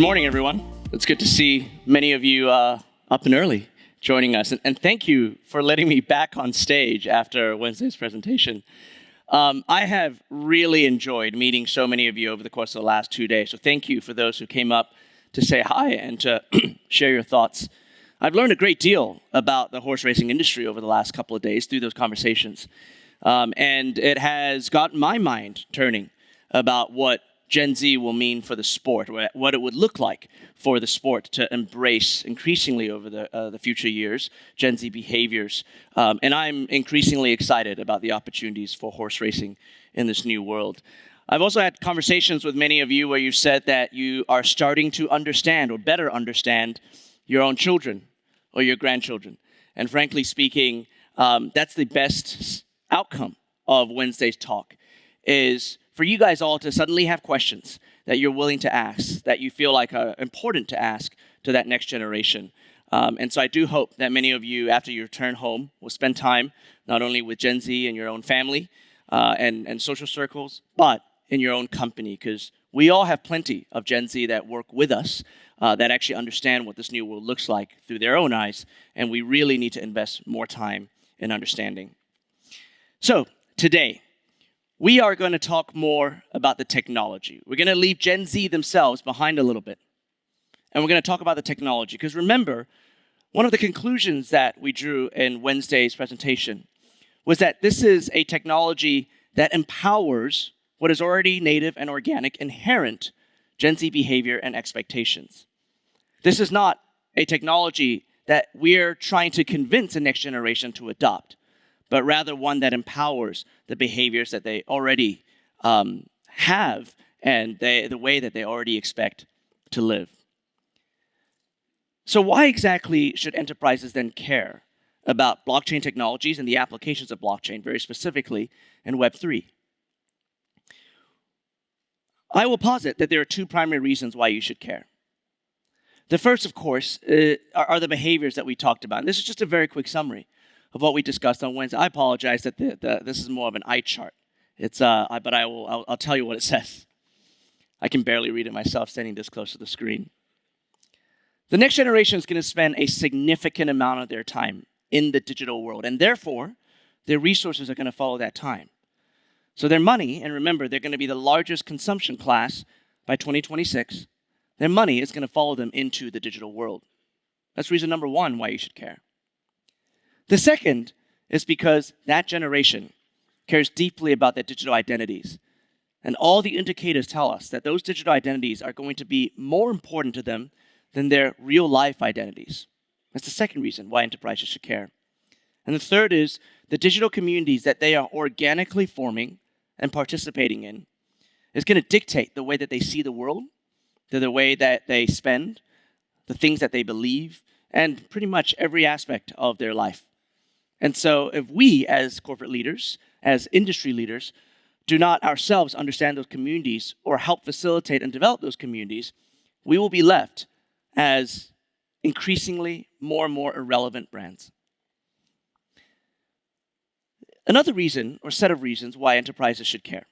Good morning, everyone. It's good to see many of you up and early joining us. And thank you for letting me back on stage after Wednesday's presentation. I have really enjoyed meeting so many of you over the course of the last 2 days. So thank you for those who came up to say hi and to share your thoughts. I've learned a great deal about the horse racing industry over the last couple of days through those conversations. And it has got my mind turning about what Gen Z will mean for the sport, what it would look like for the sport to embrace increasingly over the future years, Gen Z behaviors. And I'm increasingly excited about the opportunities for horse racing in this new world. I've also had conversations with many of you where you said that you are starting to understand or better understand your own children or your grandchildren. And frankly speaking, that's the best outcome of Wednesday's talk, is for you guys all to suddenly have questions that you're willing to ask, that you feel like are important to ask to that next generation. And so I do hope that many of you, after you return home, will spend time not only with Gen Z and your own family and social circles, but in your own company, because we all have plenty of Gen Z that work with us that actually understand what this new world looks like through their own eyes, and we really need to invest more time in understanding. So today, we are going to talk more about the technology. We're going to leave Gen Z themselves behind a little bit. And we're going to talk about the technology. Because remember, one of the conclusions that we drew in Wednesday's presentation was that this is a technology that empowers what is already native and organic, inherent Gen Z behavior and expectations. This is not a technology that we're trying to convince the next generation to adopt, but rather one that empowers the behaviors that they already have and the way that they already expect to live. So why exactly should enterprises then care about blockchain technologies and the applications of blockchain, very specifically in Web3? I will posit that there are two primary reasons why you should care. The first, of course, are the behaviors that we talked about. And this is just a very quick summary of what we discussed on Wednesday. I apologize that this is more of an eye chart. But I'll tell you what it says. I can barely read it myself standing this close to the screen. The next generation is going to spend a significant amount of their time in the digital world, and therefore, their resources are going to follow that time. So their money, and remember, they're going to be the largest consumption class by 2026, their money is going to follow them into the digital world. That's reason number one why you should care. The second is because that generation cares deeply about their digital identities. And all the indicators tell us that those digital identities are going to be more important to them than their real life identities. That's the second reason why enterprises should care. And the third is the digital communities that they are organically forming and participating in is going to dictate the way that they see the world, the way that they spend, the things that they believe, and pretty much every aspect of their life. And so if we as corporate leaders, as industry leaders, do not ourselves understand those communities or help facilitate and develop those communities, we will be left as increasingly more and more irrelevant brands. Another reason, or set of reasons, why enterprises should care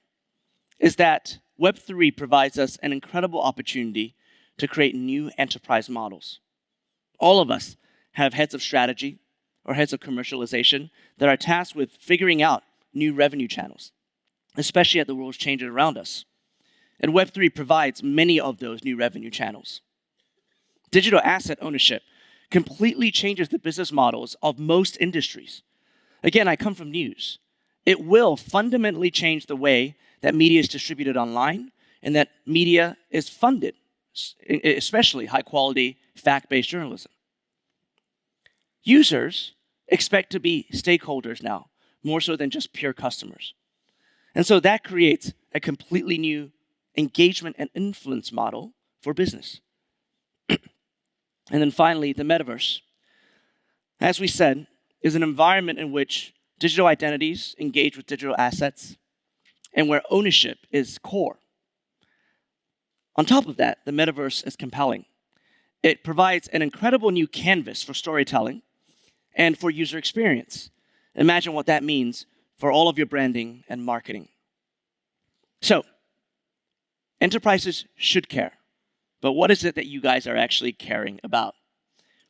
is that Web3 provides us an incredible opportunity to create new enterprise models. All of us have heads of strategy or heads of commercialization that are tasked with figuring out new revenue channels, especially as the world's changing around us. And Web3 provides many of those new revenue channels. Digital asset ownership completely changes the business models of most industries. Again, I come from news. It will fundamentally change the way that media is distributed online and that media is funded, especially high-quality, fact-based journalism. Users expect to be stakeholders now, more so than just pure customers. And so that creates a completely new engagement and influence model for business. And then finally, the metaverse, as we said, is an environment in which digital identities engage with digital assets and where ownership is core. On top of that, the metaverse is compelling. It provides an incredible new canvas for storytelling and for user experience. Imagine what that means for all of your branding and marketing. So, enterprises should care. but what is it that you guys are actually caring about?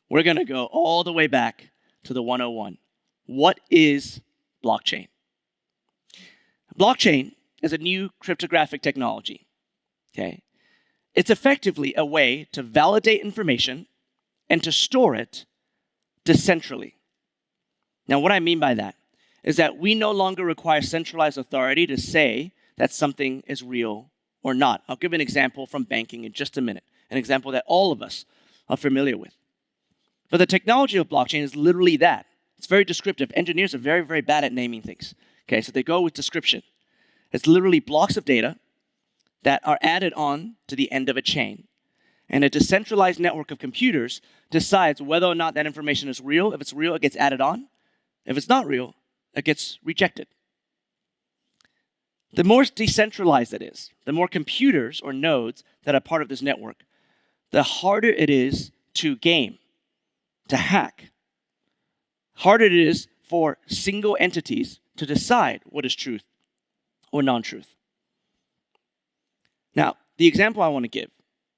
We're going to go all the way back to the 101. What is blockchain? Blockchain is a new cryptographic technology. Okay? It's effectively a way to validate information and to store it decentrally. Now, what I mean by that is that we no longer require centralized authority to say that something is real or not. I'll give an example from banking in just a minute, an example that all of us are familiar with. But the technology of blockchain is literally that. It's very descriptive. Engineers are very, very bad at naming things. Okay, so they go with description. It's literally blocks of data that are added on to the end of a chain. And a decentralized network of computers decides whether or not that information is real. If it's real, it gets added on. If it's not real, it gets rejected. The more decentralized it is, the more computers or nodes that are part of this network, the harder it is to game, to hack. Harder it is for single entities to decide what is truth or non-truth. Now, the example I want to give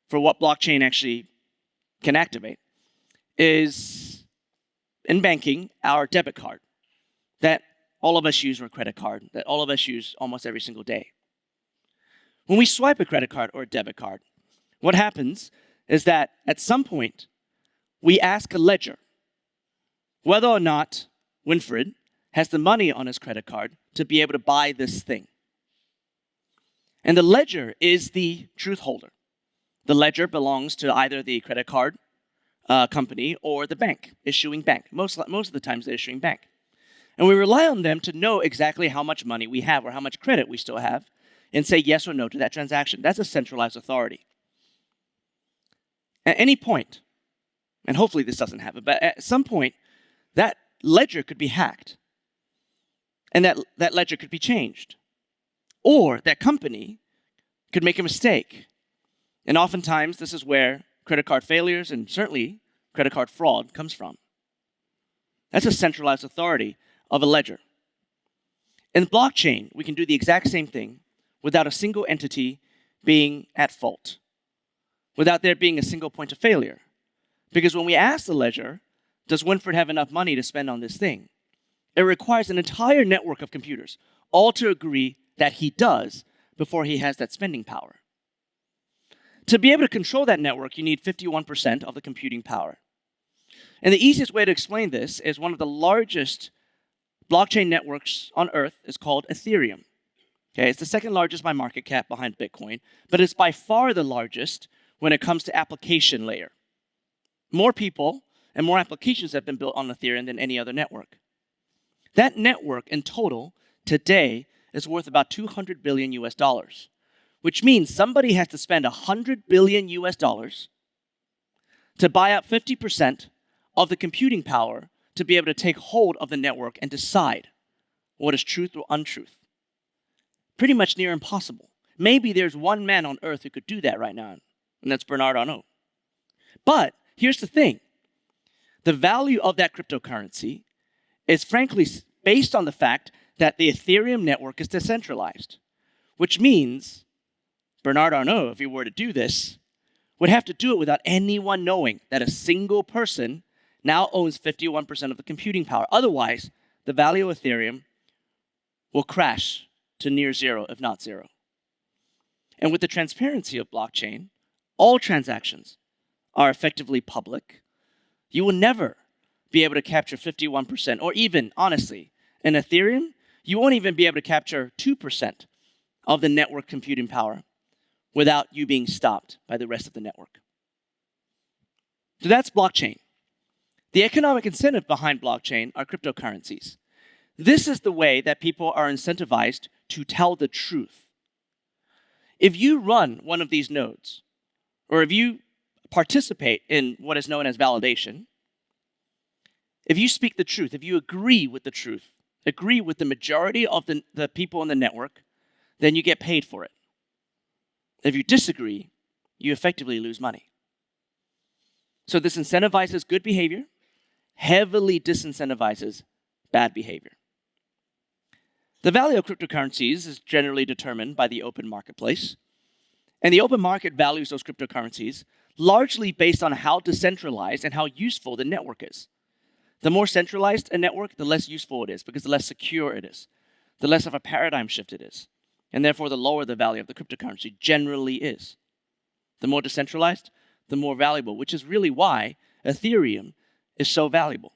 for what blockchain actually can activate is in banking, our debit card that all of us use, or a credit card that all of us use almost every single day. When we swipe a credit card or a debit card, what happens is that at some point, we ask a ledger whether or not Winfred has the money on his credit card to be able to buy this thing. And the ledger is the truth holder. The ledger belongs to either the credit card company or the bank, issuing bank. Most of the times, the issuing bank. And we rely on them to know exactly how much money we have or how much credit we still have and say yes or no to that transaction. That's a centralized authority. At any point, and hopefully this doesn't happen, but at some point, that ledger could be hacked. And that ledger could be changed. Or that company could make a mistake. And oftentimes, this is where credit card failures and certainly credit card fraud comes from. That's a centralized authority of a ledger. In blockchain, we can do the exact same thing without a single entity being at fault, without there being a single point of failure. Because when we ask the ledger, does Winfred have enough money to spend on this thing? It requires an entire network of computers, all to agree that he does before he has that spending power. To be able to control that network, you need 51% of the computing power. And the easiest way to explain this is one of the largest blockchain networks on Earth is called Ethereum. Okay, it's the second largest by market cap behind Bitcoin, but it's by far the largest when it comes to application layer. More people and more applications have been built on Ethereum than any other network. That network in total today is worth about 200 billion US dollars, which means somebody has to spend 100 billion US dollars to buy up 50% of the computing power to be able to take hold of the network and decide what is truth or untruth. Pretty much near impossible. Maybe there's one man on earth who could do that right now, and that's Bernard Arnault. But here's the thing. The value of that cryptocurrency is frankly based on the fact that the Ethereum network is decentralized, which means Bernard Arnault, if he were to do this, would have to do it without anyone knowing that a single person now owns 51% of the computing power. Otherwise, the value of Ethereum will crash to near zero, if not zero. And with the transparency of blockchain, all transactions are effectively public. You will never be able to capture 51%, or even, honestly, in Ethereum, you won't even be able to capture 2% of the network computing power without you being stopped by the rest of the network. So that's blockchain. The economic incentive behind blockchain are cryptocurrencies. This is the way that people are incentivized to tell the truth. If you run one of these nodes, or if you participate in what is known as validation, if you speak the truth, if you agree with the truth, agree with the majority of the people in the network, then you get paid for it. If you disagree, you effectively lose money. So this incentivizes good behavior, heavily disincentivizes bad behavior. The value of cryptocurrencies is generally determined by the open marketplace. And the open market values those cryptocurrencies largely based on how decentralized and how useful the network is. The more centralized a network, the less useful it is because the less secure it is, the less of a paradigm shift it is, and therefore the lower the value of the cryptocurrency generally is. The more decentralized, the more valuable, which is really why Ethereum is so valuable.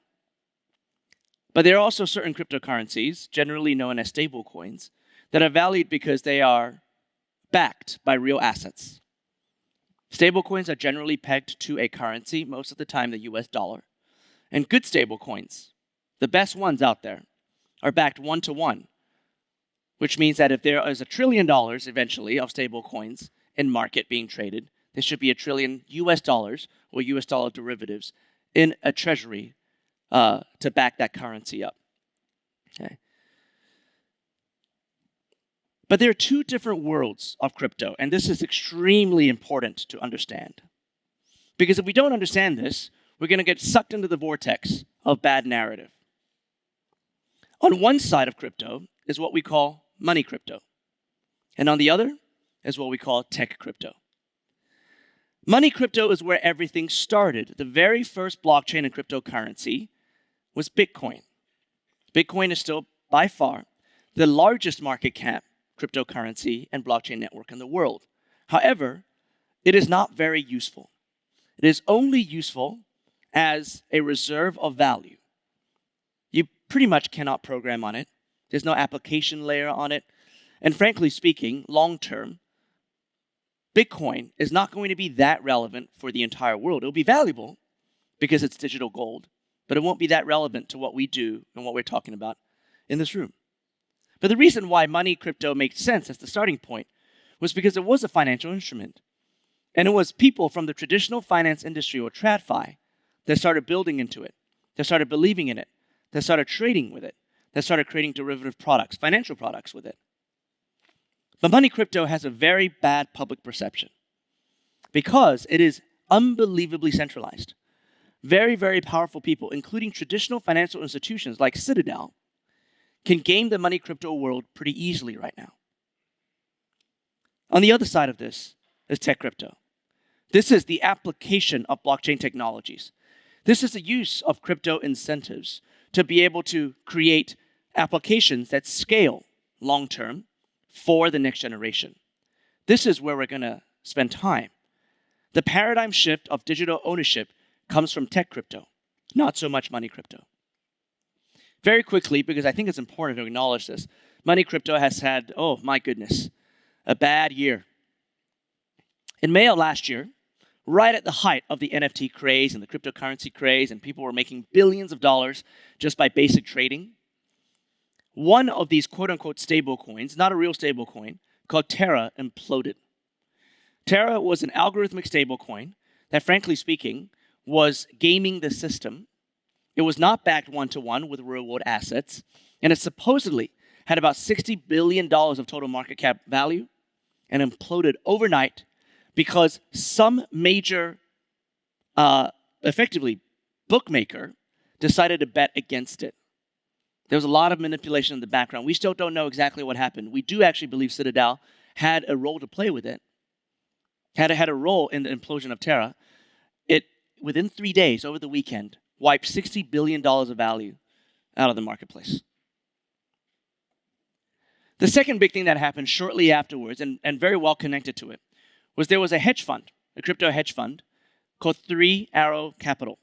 But there are also certain cryptocurrencies, generally known as stablecoins, that are valued because they are backed by real assets. Stablecoins are generally pegged to a currency, most of the time the US dollar. And good stablecoins, the best ones out there, are backed 1-to-1, which means that if there is $1 trillion eventually of stablecoins in market being traded, there should be $1 trillion US dollars or US dollar derivatives in a treasury to back that currency up. Okay. But there are two different worlds of crypto, and this is extremely important to understand. Because if we don't understand this, we're going to get sucked into the vortex of bad narrative. On one side of crypto is what we call money crypto, and on the other is what we call tech crypto. Money crypto is where everything started. The very first blockchain and cryptocurrency was Bitcoin. Bitcoin is still by far the largest market cap cryptocurrency and blockchain network in the world. However, it is not very useful. It is only useful as a reserve of value. You pretty much cannot program on it. There's no application layer on it. And frankly speaking, long term, Bitcoin is not going to be that relevant for the entire world. It'll be valuable because it's digital gold, but it won't be that relevant to what we do and what we're talking about in this room. But the reason why money crypto makes sense as the starting point was because it was a financial instrument. And it was people from the traditional finance industry, or TradFi, that started building into it, that started believing in it, that started trading with it, that started creating derivative products, financial products with it. But money crypto has a very bad public perception because it is unbelievably centralized. Very, very powerful people, including traditional financial institutions like Citadel, can game the money crypto world pretty easily right now. On the other side of this is tech crypto. This is the application of blockchain technologies. This is the use of crypto incentives to be able to create applications that scale long-term for the next generation. This is where we're going to spend time. The paradigm shift of digital ownership comes from tech crypto, not so much money crypto. Very quickly, because I think it's important to acknowledge this, money crypto has had, oh my goodness, a bad year. In May of last year, right at the height of the NFT craze and the cryptocurrency craze, and people were making billions of dollars just by basic trading, one of these quote-unquote stable coins, not a real stable coin, called Terra, imploded. Terra was an algorithmic stable coin that, frankly speaking, was gaming the system. It was not backed 1-to-1 with real-world assets, and it supposedly had about $60 billion of total market cap value and imploded overnight because some major, effectively, bookmaker decided to bet against it. There was a lot of manipulation in the background. We still don't know exactly what happened. We do actually believe Citadel had a role to play with it, had a role in the implosion of Terra. It, within 3 days, over the weekend, wiped $60 billion of value out of the marketplace. The second big thing that happened shortly afterwards, and very well connected to it, was there was a hedge fund, a crypto hedge fund, called 3 Arrow Capital,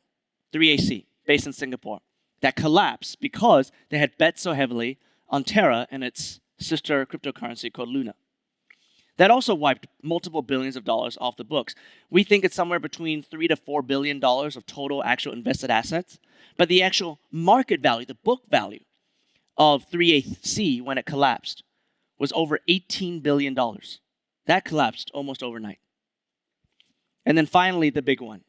3AC, based in Singapore, that collapsed because they had bet so heavily on Terra and its sister cryptocurrency called Luna. That also wiped multiple billions of dollars off the books. We think it's somewhere between $3 to $4 billion of total actual invested assets, but the actual market value, the book value of 3AC when it collapsed was over $18 billion. That collapsed almost overnight. And then finally, the big one.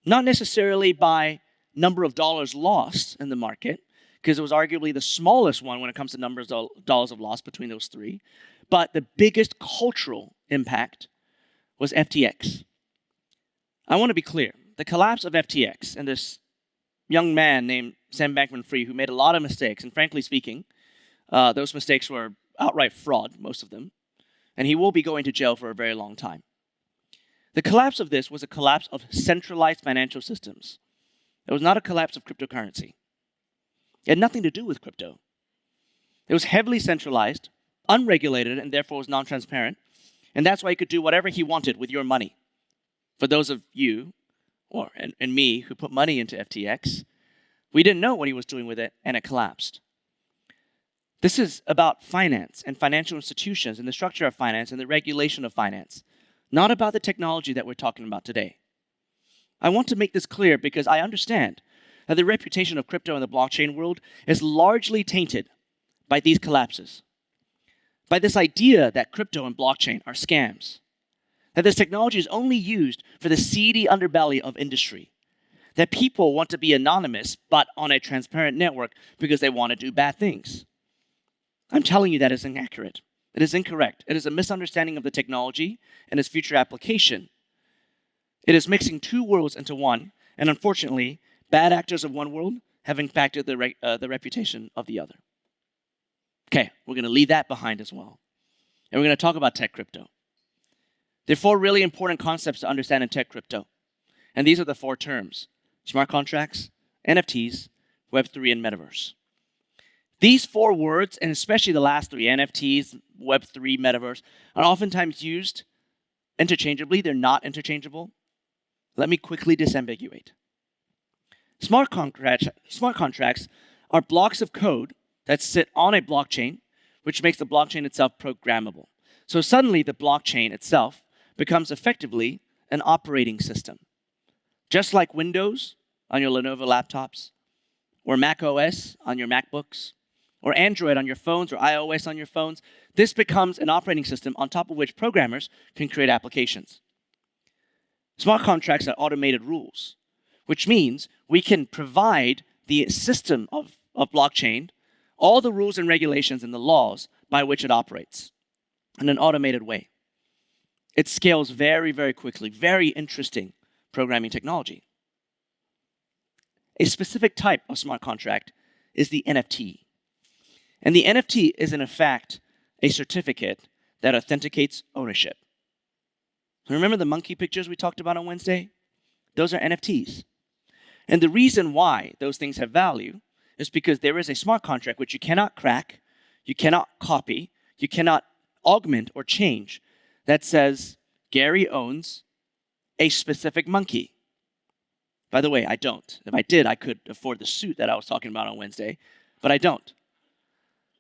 Not necessarily by number of dollars lost in the market, because it was arguably the smallest one when it comes to numbers of dollars of loss between those three, but the biggest cultural impact was FTX. I want to be clear. The collapse of FTX and this young man named Sam Bankman-Fried, who made a lot of mistakes, and frankly speaking, those mistakes were outright fraud, most of them, and he will be going to jail for a very long time. The collapse of this was a collapse of centralized financial systems. It was not a collapse of cryptocurrency. It had nothing to do with crypto. It was heavily centralized, unregulated, and therefore was non-transparent. And that's why he could do whatever he wanted with your money. For those of you, and me, who put money into FTX, we didn't know what he was doing with it, and it collapsed. This is about finance and financial institutions and the structure of finance and the regulation of finance, not about the technology that we're talking about today. I want to make this clear because I understand that the reputation of crypto in the blockchain world is largely tainted by these collapses, by this idea that crypto and blockchain are scams, that this technology is only used for the seedy underbelly of industry, that people want to be anonymous but on a transparent network because they want to do bad things. I'm telling you that is inaccurate. It is incorrect. It is a misunderstanding of the technology and its future application. It is mixing two worlds into one, and unfortunately, bad actors of one world have impacted the reputation of the other. Okay, we're going to leave that behind as well. And we're going to talk about tech crypto. There are four really important concepts to understand in tech crypto. And these are the four terms: smart contracts, NFTs, Web3, and metaverse. These four words, and especially the last three, NFTs, Web3, metaverse, are oftentimes used interchangeably. They're not interchangeable. Let me quickly disambiguate. Smart contracts are blocks of code that sit on a blockchain, which makes the blockchain itself programmable. So suddenly the blockchain itself becomes effectively an operating system. Just like Windows on your Lenovo laptops, or Mac OS on your MacBooks, or Android on your phones, or iOS on your phones, this becomes an operating system on top of which programmers can create applications. Smart contracts are automated rules, which means we can provide the system of blockchain all the rules and regulations and the laws by which it operates in an automated way. It scales very, very quickly. Very interesting programming technology. A specific type of smart contract is the NFT. And the NFT is, in fact, a certificate that authenticates ownership. Remember the monkey pictures we talked about on Wednesday? Those are NFTs. And the reason why those things have value is because there is a smart contract which you cannot crack, you cannot copy, you cannot augment or change, that says Gary owns a specific monkey. By the way, I don't. If I did, I could afford the suit that I was talking about on Wednesday, but I don't.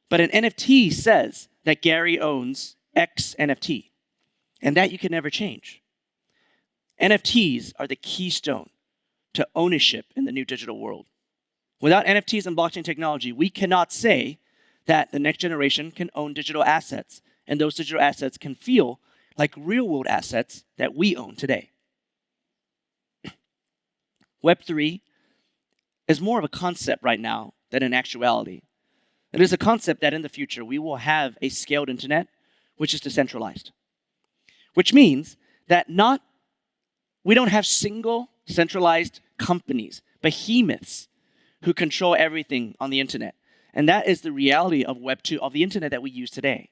But an NFT says that Gary owns X NFT, and that you can never change. NFTs are the keystone to ownership in the new digital world. Without NFTs and blockchain technology, we cannot say that the next generation can own digital assets, and those digital assets can feel like real-world assets that we own today. Web3 is more of a concept right now than an actuality. It is a concept that in the future we will have a scaled internet which is decentralized, which means that we don't have single centralized companies, behemoths, who control everything on the internet. And that is the reality of Web 2, of the internet that we use today.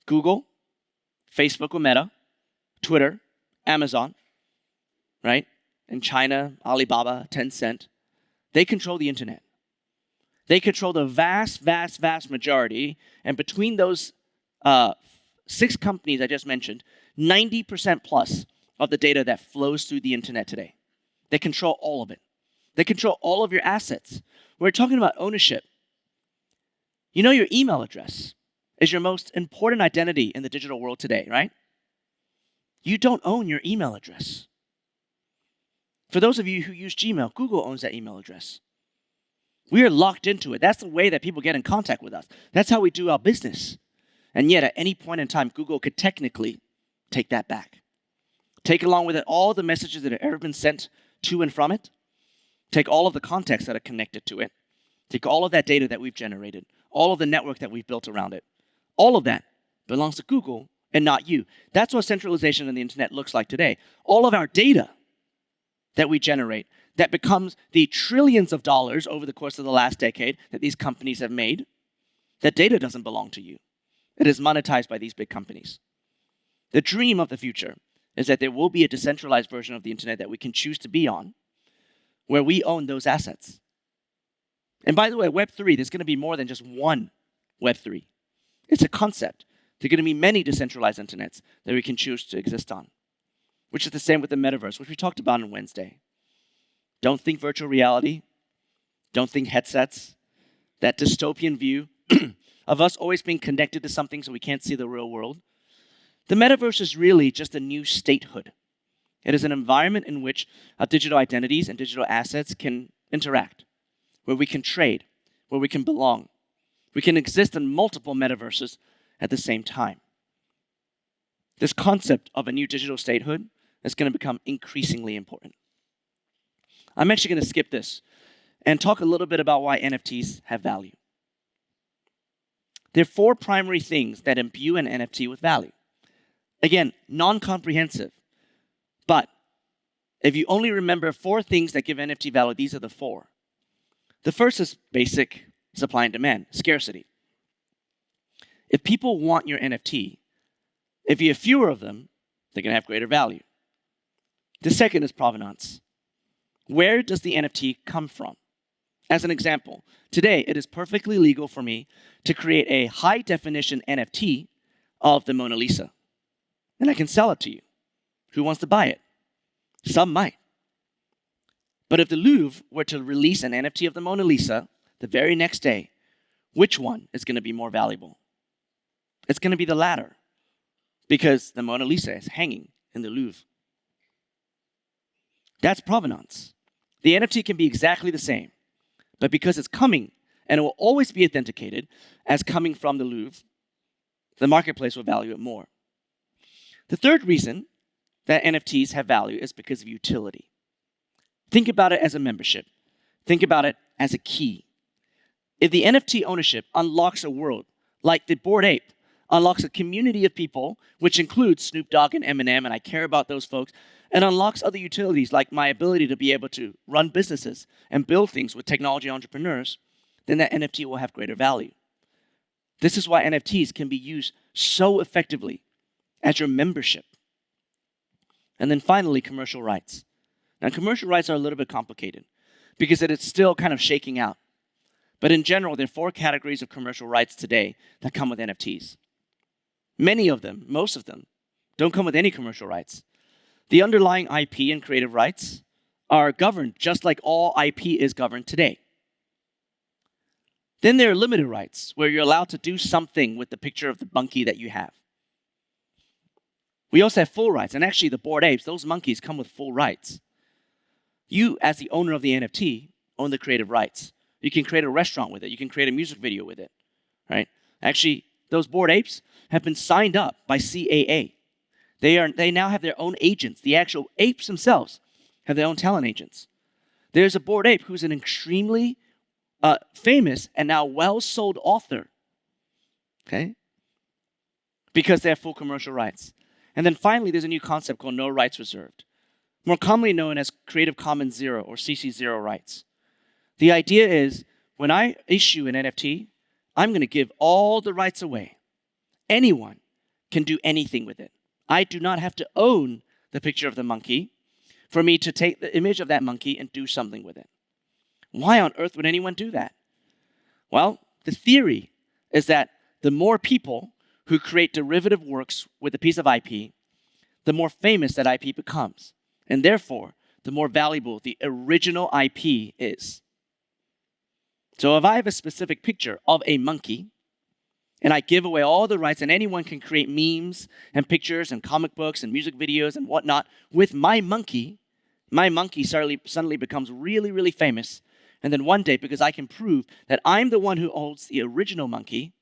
Google, Facebook or Meta, Twitter, Amazon, right? In China, Alibaba, Tencent, they control the internet. They control the vast, vast, vast majority. And between those 6 companies I just mentioned, 90% plus of the data that flows through the internet today. They control all of it. They control all of your assets. We're talking about ownership. You know your email address is your most important identity in the digital world today, right? You don't own your email address. For those of you who use Gmail, Google owns that email address. We are locked into it. That's the way that people get in contact with us. That's how we do our business. And yet, at any point in time, Google could technically take that back. Take along with it all the messages that have ever been sent to and from it. Take all of the contexts that are connected to it. Take all of that data that we've generated. All of the network that we've built around it. All of that belongs to Google and not you. That's what centralization in the internet looks like today. All of our data that we generate, that becomes the trillions of dollars over the course of the last decade that these companies have made, that data doesn't belong to you. It is monetized by these big companies. The dream of the future is that there will be a decentralized version of the internet that we can choose to be on, where we own those assets. And by the way, Web3, there's going to be more than just one Web3. It's a concept. There are going to be many decentralized internets that we can choose to exist on, which is the same with the metaverse, which we talked about on Wednesday. Don't think virtual reality. Don't think headsets. That dystopian view of us always being connected to something so we can't see the real world. The metaverse is really just a new statehood. It is an environment in which our digital identities and digital assets can interact, where we can trade, where we can belong. We can exist in multiple metaverses at the same time. This concept of a new digital statehood is going to become increasingly important. I'm actually going to skip this and talk a little bit about why NFTs have value. There are 4 primary things that imbue an NFT with value. Again, non-comprehensive, but if you only remember 4 things that give NFT value, these are the 4. The first is basic supply and demand, scarcity. If people want your NFT, if you have fewer of them, they're going to have greater value. The second is provenance. Where does the NFT come from? As an example, today it is perfectly legal for me to create a high-definition NFT of the Mona Lisa, and I can sell it to you. Who wants to buy it? Some might. But if the Louvre were to release an NFT of the Mona Lisa the very next day, which one is going to be more valuable? It's going to be the latter, because the Mona Lisa is hanging in the Louvre. That's provenance. The NFT can be exactly the same, but because it's coming, and it will always be authenticated as coming from the Louvre, the marketplace will value it more. The third reason that NFTs have value is because of utility. Think about it as a membership. Think about it as a key. If the NFT ownership unlocks a world, like the Bored Ape unlocks a community of people, which includes Snoop Dogg and Eminem, and I care about those folks, and unlocks other utilities like my ability to be able to run businesses and build things with technology entrepreneurs, then that NFT will have greater value. This is why NFTs can be used so effectively as your membership. And then finally, commercial rights. Now, commercial rights are a little bit complicated because it is still kind of shaking out. But in general, there are 4 categories of commercial rights today that come with NFTs. Many of them, most of them, don't come with any commercial rights. The underlying IP and creative rights are governed just like all IP is governed today. Then there are limited rights, where you're allowed to do something with the picture of the monkey that you have. We also have full rights, and actually the Bored Apes, those monkeys come with full rights. You, as the owner of the NFT, own the creative rights. You can create a restaurant with it. You can create a music video with it, right? Actually, those Bored Apes have been signed up by CAA. They now have their own agents. The actual apes themselves have their own talent agents. There's a Bored Ape who's an extremely famous and now well-sold author, okay? Because they have full commercial rights. And then finally, there's a new concept called no rights reserved, more commonly known as Creative Commons Zero or CC0 rights. The idea is when I issue an NFT, I'm going to give all the rights away. Anyone can do anything with it. I do not have to own the picture of the monkey for me to take the image of that monkey and do something with it. Why on earth would anyone do that? Well, the theory is that the more people who create derivative works with a piece of IP, the more famous that IP becomes. And therefore, the more valuable the original IP is. So if I have a specific picture of a monkey, and I give away all the rights, and anyone can create memes and pictures and comic books and music videos and whatnot with my monkey suddenly becomes really, really famous. And then one day, because I can prove that I'm the one who owns the original monkey,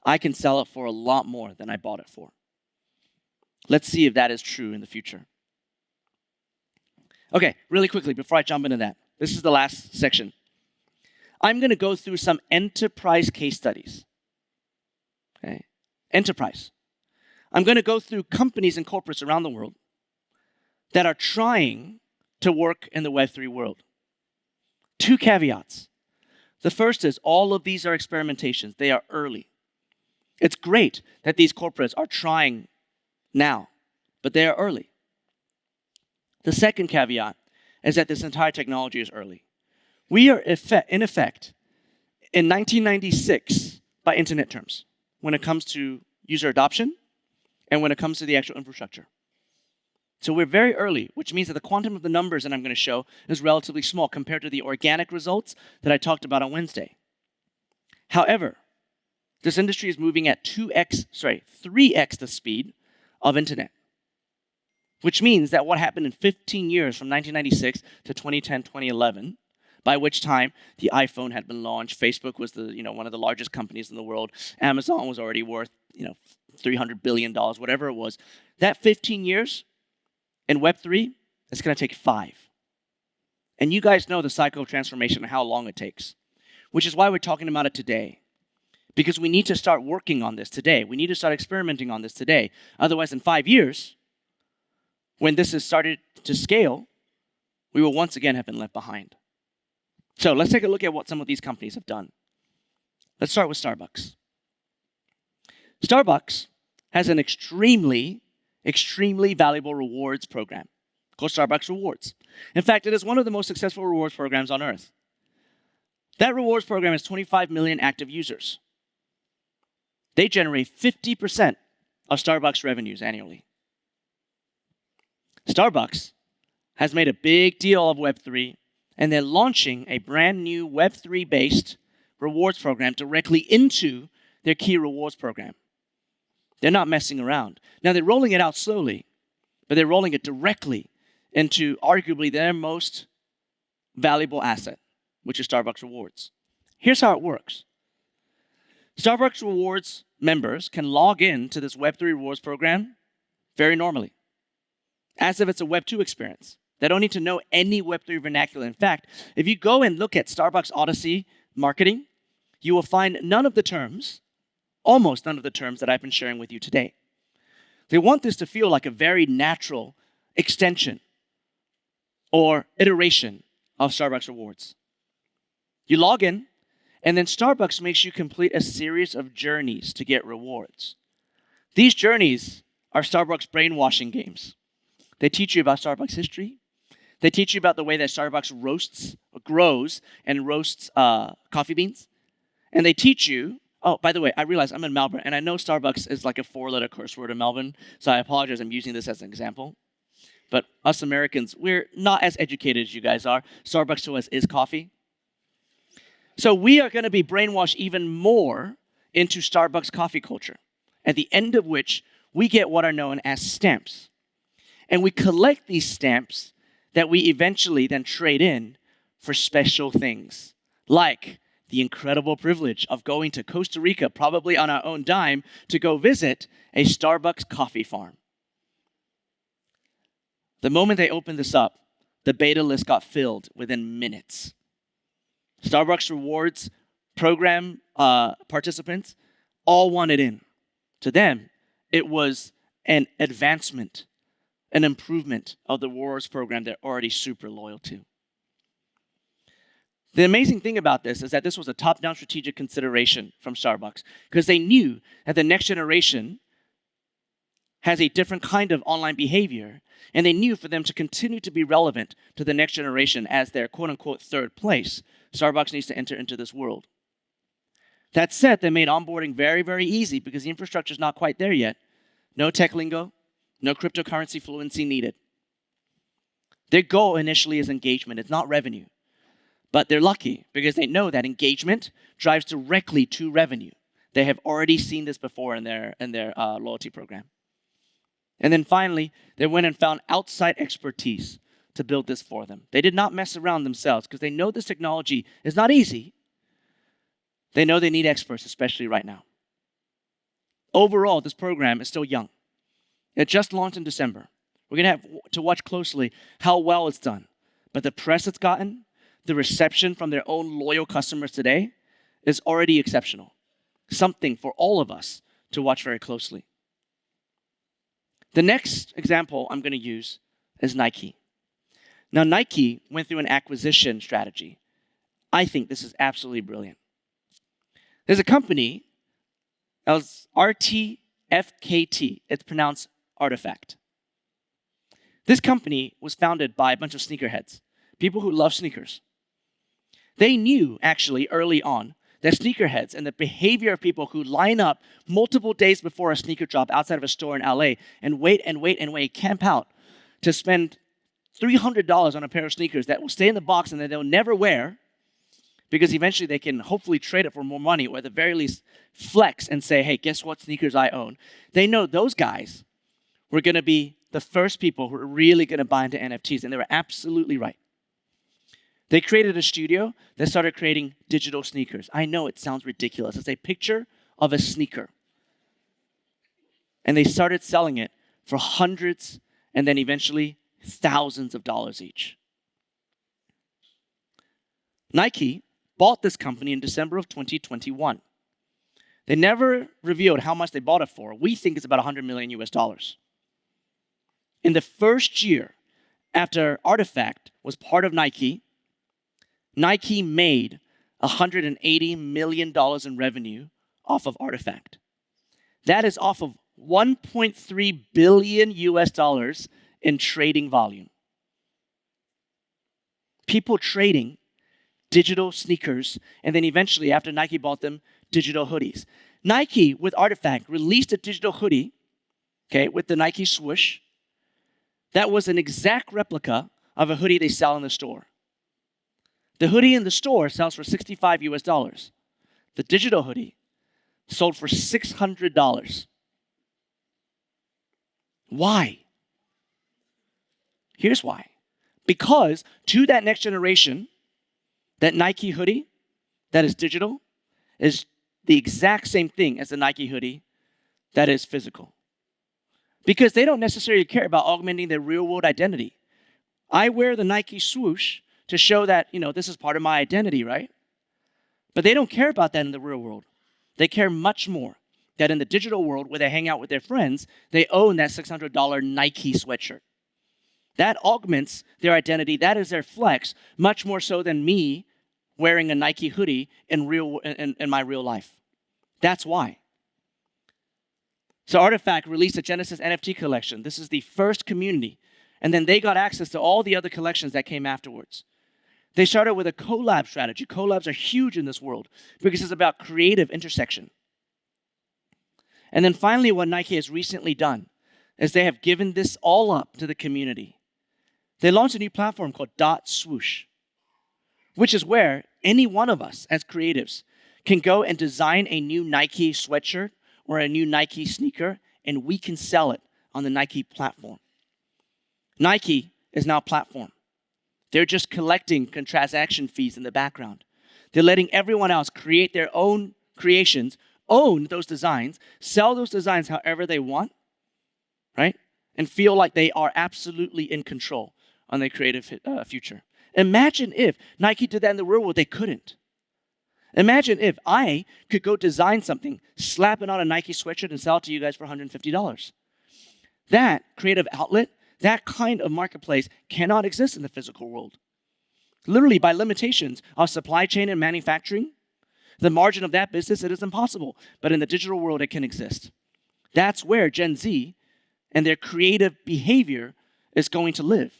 I can sell it for a lot more than I bought it for. Let's see if that is true in the future. Okay, really quickly, before I jump into that, this is the last section. I'm going to go through some enterprise case studies. Okay, enterprise. I'm going to go through companies and corporates around the world that are trying to work in the Web3 world. 2 caveats. The first is all of these are experimentations. They are early. It's great that these corporates are trying now, but they are early. The second caveat is that this entire technology is early. We are, in effect, in 1996 by internet terms when it comes to user adoption and when it comes to the actual infrastructure. So we're very early, which means that the quantum of the numbers that I'm going to show is relatively small compared to the organic results that I talked about on Wednesday. However, this industry is moving at 3x the speed of internet, which means that what happened in 15 years from 1996 to 2010, 2011, by which time the iPhone had been launched, Facebook was one of the largest companies in the world, Amazon was already worth $300 billion, whatever it was. That 15 years in Web3, it's going to take 5. And you guys know the cycle of transformation and how long it takes, which is why we're talking about it today. Because we need to start working on this today. We need to start experimenting on this today. Otherwise, in 5 years, when this has started to scale, we will once again have been left behind. So let's take a look at what some of these companies have done. Let's start with Starbucks. Starbucks has an extremely valuable rewards program called Starbucks Rewards. In fact, it is one of the most successful rewards programs on earth. That rewards program has 25 million active users. They generate 50% of Starbucks revenues annually. Starbucks has made a big deal of Web3, and they're launching a brand new Web3-based rewards program directly into their key rewards program. They're not messing around. Now, they're rolling it out slowly, but they're rolling it directly into arguably their most valuable asset, which is Starbucks Rewards. Here's how it works. Starbucks Rewards members can log in to this Web3 rewards program very normally, as if it's a Web2 experience. They don't need to know any Web3 vernacular. In fact, if you go and look at Starbucks Odyssey marketing, you will find almost none of the terms that I've been sharing with you today. They want this to feel like a very natural extension or iteration of Starbucks Rewards. You log in, and then Starbucks makes you complete a series of journeys to get rewards. These journeys are Starbucks brainwashing games. They teach you about Starbucks history. They teach you about the way that Starbucks grows and roasts coffee beans. And they teach you, oh, by the way, I realize I'm in Melbourne, and I know Starbucks is like a 4-letter curse word in Melbourne, so I apologize, I'm using this as an example. But us Americans, we're not as educated as you guys are. Starbucks to us is coffee. So we are going to be brainwashed even more into Starbucks coffee culture, at the end of which we get what are known as stamps. And we collect these stamps that we eventually then trade in for special things, like the incredible privilege of going to Costa Rica, probably on our own dime, to go visit a Starbucks coffee farm. The moment they opened this up, the beta list got filled within minutes. Starbucks Rewards program participants all wanted in. To them, it was an advancement, an improvement of the rewards program they're already super loyal to. The amazing thing about this is that this was a top-down strategic consideration from Starbucks because they knew that the next generation has a different kind of online behavior, and they knew for them to continue to be relevant to the next generation as their quote-unquote third place, Starbucks needs to enter into this world. That said, they made onboarding very, very easy because the infrastructure is not quite there yet. No tech lingo, no cryptocurrency fluency needed. Their goal initially is engagement. It's not revenue. But they're lucky because they know that engagement drives directly to revenue. They have already seen this before in their loyalty program. And then finally, they went and found outside expertise to build this for them. They did not mess around themselves because they know this technology is not easy. They know they need experts, especially right now. Overall, this program is still young. It just launched in December. We're going to have to watch closely how well it's done. But the press it's gotten, the reception from their own loyal customers today is already exceptional. Something for all of us to watch very closely. The next example I'm going to use is Nike. Now, Nike went through an acquisition strategy. I think this is absolutely brilliant. There's a company That was RTFKT. It's pronounced artifact. This company was founded by a bunch of sneakerheads, people who love sneakers. They knew, actually, early on, that sneakerheads and the behavior of people who line up multiple days before a sneaker drop outside of a store in LA and wait, camp out to spend $300 on a pair of sneakers that will stay in the box and that they'll never wear, because eventually they can hopefully trade it for more money, or at the very least flex and say, hey, guess what sneakers I own? They know those guys were going to be the first people who are really going to buy into NFTs, and they were absolutely right. They created a studio that started creating digital sneakers. I know it sounds ridiculous. It's a picture of a sneaker. And they started selling it for hundreds and then eventually thousands of dollars each. Nike bought this company in December of 2021. They never revealed how much they bought it for. We think it's about 100 million US dollars. In the first year after Artifact was part of Nike, Nike made $180 million in revenue off of Artifact. That is off of 1.3 billion US dollars in trading volume. People trading digital sneakers, and then eventually, after Nike bought them, digital hoodies. Nike, with Artifact, released a digital hoodie, with the Nike swoosh. That was an exact replica of a hoodie they sell in the store. The hoodie in the store sells for 65 US dollars. The digital hoodie sold for $600. Why? Here's why. Because to that next generation, that Nike hoodie that is digital is the exact same thing as the Nike hoodie that is physical. Because they don't necessarily care about augmenting their real-world identity. I wear the Nike swoosh to show that, this is part of my identity, right? But they don't care about that in the real world. They care much more that in the digital world where they hang out with their friends, they own that $600 Nike sweatshirt. That augments their identity. That is their flex, much more so than me wearing a Nike hoodie in my real life. That's why. So Artifact released a Genesis NFT collection. This is the first community. And then they got access to all the other collections that came afterwards. They started with a collab strategy. Collabs are huge in this world because it's about creative intersection. And then finally, what Nike has recently done is they have given this all up to the community. They launched a new platform called .swoosh, which is where any one of us as creatives can go and design a new Nike sweatshirt or a new Nike sneaker, and we can sell it on the Nike platform. Nike is now a platform. They're just collecting transaction fees in the background. They're letting everyone else create their own creations, own those designs, sell those designs however they want, right? And feel like they are absolutely in control on their creative future. Imagine if Nike did that in the real world. They couldn't. Imagine if I could go design something, slap it on a Nike sweatshirt, and sell it to you guys for $150. That creative outlet, that kind of marketplace cannot exist in the physical world. Literally, by limitations of supply chain and manufacturing, the margin of that business, it is impossible. But in the digital world, it can exist. That's where Gen Z and their creative behavior is going to live.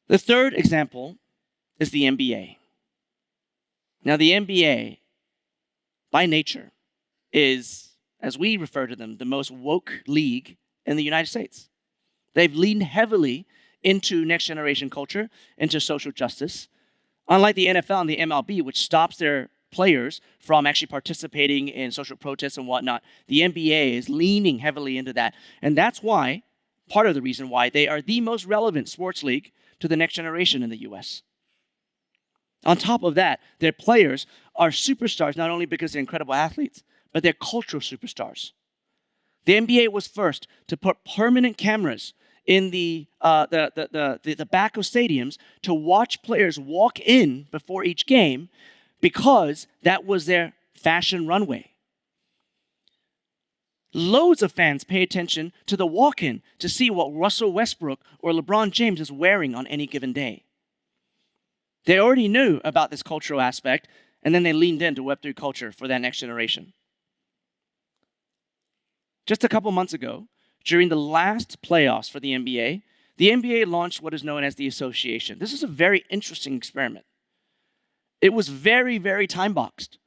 The third example is the NBA. Now, the NBA, by nature, is, as we refer to them, the most woke league in the United States. They've leaned heavily into next generation culture, into social justice. Unlike the NFL and the MLB, which stops their players from actually participating in social protests and whatnot, the NBA is leaning heavily into that. And that's why, part of the reason why, they are the most relevant sports league to the next generation in the US. On top of that, their players are superstars not only because they're incredible athletes, but they're cultural superstars. The NBA was first to put permanent cameras in the back of stadiums to watch players walk in before each game because that was their fashion runway. Loads of fans pay attention to the walk-in to see what Russell Westbrook or LeBron James is wearing on any given day. They already knew about this cultural aspect And then they leaned into Web3 culture for that next generation. Just a couple months ago, during the last playoffs for the NBA launched what is known as the association. This is a very interesting experiment. It was very, very time-boxed.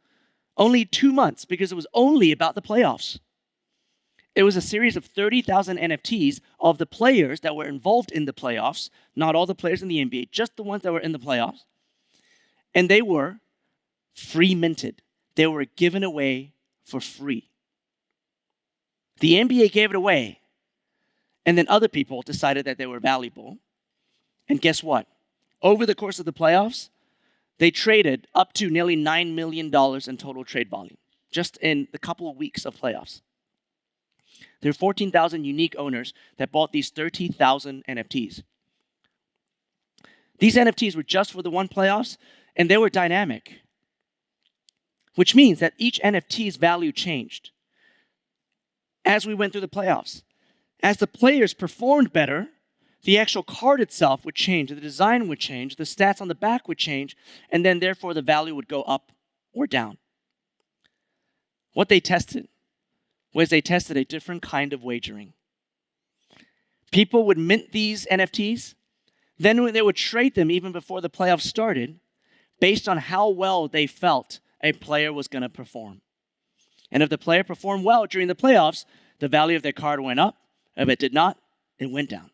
Only 2 months, because it was only about the playoffs. It was a series of 30,000 NFTs of the players that were involved in the playoffs, not all the players in the NBA, just the ones that were in the playoffs. And they were free minted. They were given away for free. The NBA gave it away, and then other people decided that they were valuable. And guess what? Over the course of the playoffs, they traded up to nearly $9 million in total trade volume, just in the couple of weeks of playoffs. There were 14,000 unique owners that bought these 30,000 NFTs. These NFTs were just for the one playoffs, and they were dynamic, which means that each NFT's value changed as we went through the playoffs. As the players performed better, the actual card itself would change, the design would change, the stats on the back would change, and then therefore the value would go up or down. What they tested was they tested a different kind of wagering. People would mint these NFTs, then they would trade them even before the playoffs started based on how well they felt a player was going to perform. And if the player performed well during the playoffs, the value of their card went up. If it did not, it went down.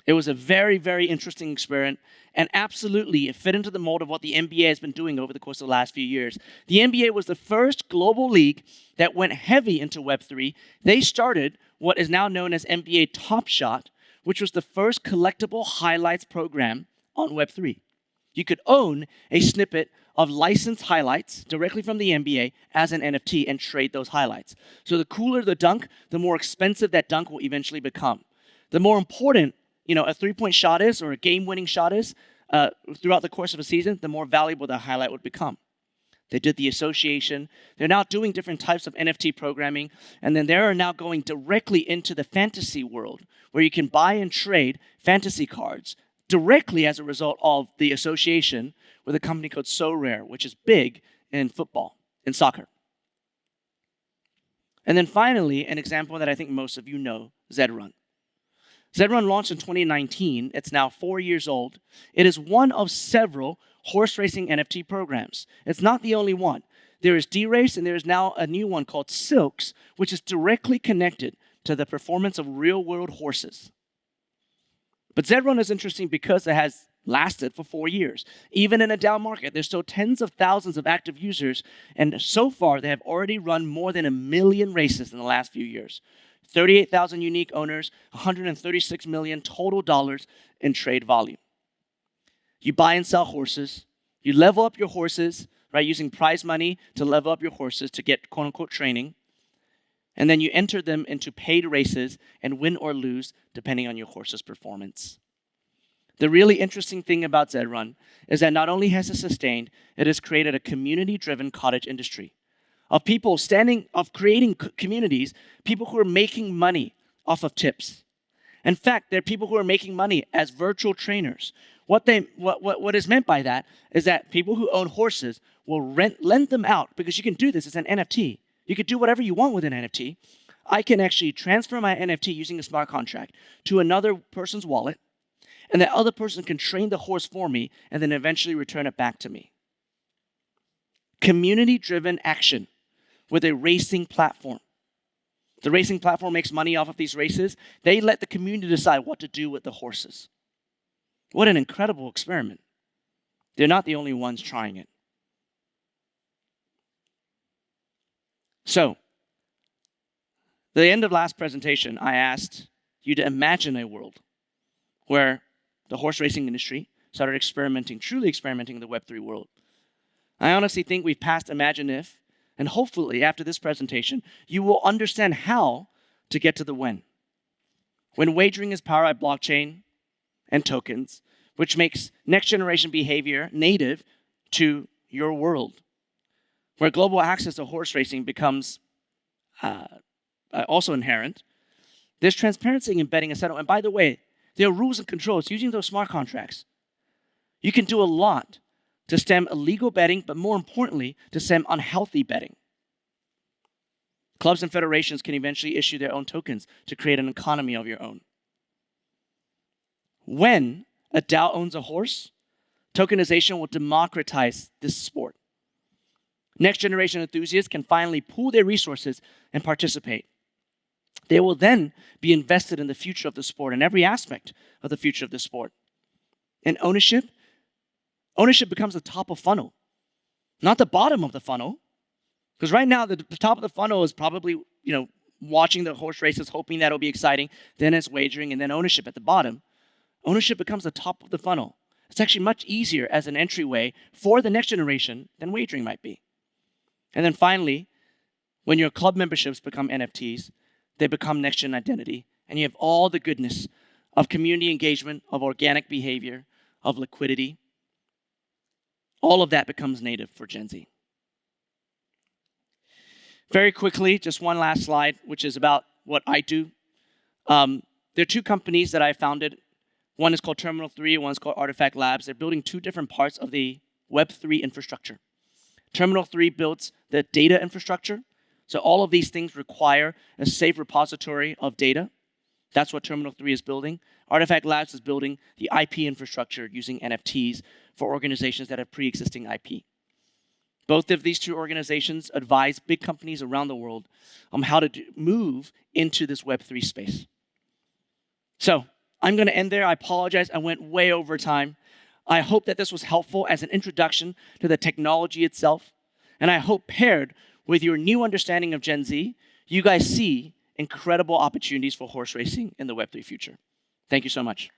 It was a very, very interesting experiment, and absolutely it fit into the mold of what the NBA has been doing over the course of the last few years. The NBA was the first global league that went heavy into Web3. They started what is now known as NBA Top Shot, which was the first collectible highlights program on Web3. You could own a snippet of licensed highlights directly from the NBA as an NFT and trade those highlights. So the cooler the dunk, the more expensive that dunk will eventually become. The more important a three-point shot is, or a game-winning shot is, throughout the course of a season, the more valuable that highlight would become. They did the association. They're now doing different types of NFT programming, and then they are now going directly into the fantasy world, where you can buy and trade fantasy cards directly as a result of the association with a company called SoRare, which is big in football, in soccer. And then finally, an example that I think most of you know, Zedrun. Zedrun launched in 2019. It's now 4 years old. It is one of several horse racing NFT programs. It's not the only one. There is D-Race, and there is now a new one called Silks, which is directly connected to the performance of real-world horses. But Zedrun is interesting because it has lasted for 4 years. Even in a down market, there's still tens of thousands of active users, and so far they have already run more than 1 million races in the last few years. 38,000 unique owners, $136 million total dollars in trade volume. You buy and sell horses. You level up your horses, right, using prize money to level up your horses to get quote-unquote training. And then you enter them into paid races and win or lose depending on your horse's performance. The really interesting thing about Zedrun is that not only has it sustained, it has created a community-driven cottage industry of people creating communities, people who are making money off of tips. In fact, there are people who are making money as virtual trainers. What is meant by that is that people who own horses will lend them out, because you can do this, it's an NFT. You can do whatever you want with an NFT. I can actually transfer my NFT using a smart contract to another person's wallet, and that other person can train the horse for me and then eventually return it back to me. Community-driven action with a racing platform. The racing platform makes money off of these races. They let the community decide what to do with the horses. What an incredible experiment. They're not the only ones trying it. So, the end of last presentation, I asked you to imagine a world where the horse racing industry started truly experimenting in the Web3 world. I honestly think we've passed imagine if, and hopefully after this presentation, you will understand how to get to the when. When wagering is powered by blockchain and tokens, which makes next generation behavior native to your world, where global access to horse racing becomes also inherent, there's transparency in betting and settlement. And by the way, there are rules and controls using those smart contracts. You can do a lot to stem illegal betting, but more importantly, to stem unhealthy betting. Clubs and federations can eventually issue their own tokens to create an economy of your own. When a DAO owns a horse, tokenization will democratize this sport. Next generation enthusiasts can finally pool their resources and participate. They will then be invested in the future of the sport and every aspect of the future of the sport. And ownership becomes the top of funnel, not the bottom of the funnel. Because right now, the top of the funnel is probably, watching the horse races, hoping that'll be exciting. Then it's wagering, and then ownership at the bottom. Ownership becomes the top of the funnel. It's actually much easier as an entryway for the next generation than wagering might be. And then finally, when your club memberships become NFTs, they become next-gen identity, and you have all the goodness of community engagement, of organic behavior, of liquidity. All of that becomes native for Gen Z. Very quickly, just one last slide, which is about what I do. There are two companies that I founded. One is called Terminal 3, one is called Artifact Labs. They're building two different parts of the Web3 infrastructure. Terminal 3 builds the data infrastructure. So all of these things require a safe repository of data. That's what Terminal 3 is building. Artifact Labs is building the IP infrastructure using NFTs for organizations that have pre-existing IP. Both of these two organizations advise big companies around the world on how to move into this Web3 space. So I'm going to end there. I apologize. I went way over time. I hope that this was helpful as an introduction to the technology itself. And I hope paired with your new understanding of Gen Z, you guys see incredible opportunities for horse racing in the Web3 future. Thank you so much.